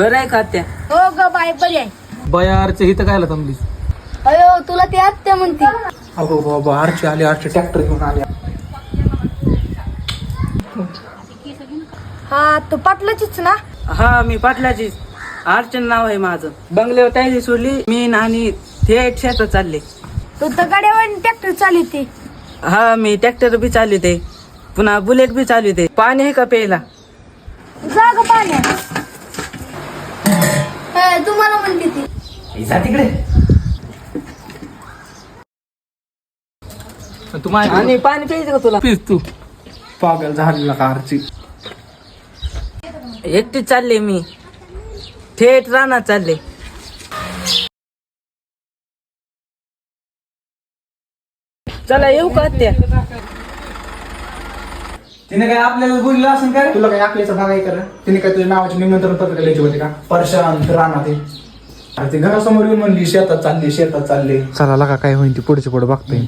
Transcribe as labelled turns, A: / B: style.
A: बरं आहे का आत्या?
B: हो ग बाय बरी आहे.
C: बयारचे इथं कायला थांबलीस?
B: अयो तुला ती आत्या म्हणते.
C: अगो बाबा आरचे आले, आरचे ट्रॅक्टर घेऊन आले.
B: हा तू पाटलाचीच ना?
A: हा मी पाटलाचीच. अर्चन नाव आहे माझं. बंगल्यावर तयारी सोडली मी आणि थेट शेतात चालले.
B: तू तर गाड्यावर ट्रॅक्टर चालवते.
A: हा मी ट्रॅक्टर बी चालवते, पुन्हा बुलेट बी चालवते. पाणी आहे का प्यायला?
B: जा ग पाण्यात. तुम्हाला म्हणते ती.
C: जा तिकडे. तू
A: आणि पाणी प्यायचं का तुला?
C: प्लीज तू पागल झालेला का आरची?
A: एकटीच चालले मी, थेट रानात चालले. चला येऊ का आत्या?
C: तिने काय आपल्याला बोललं असं काय? तुला काय आपल्याचा भाग आहे कर? तिने काय तुझ्या नावाचे निमंत्रण पत्र लिहायचे होते का? परशांत राणा ते घरासमोर येऊन म्हणली शेतात चालले, शेतात चालले. चला का काय होईल ती पुढचे पुढे बघतोय.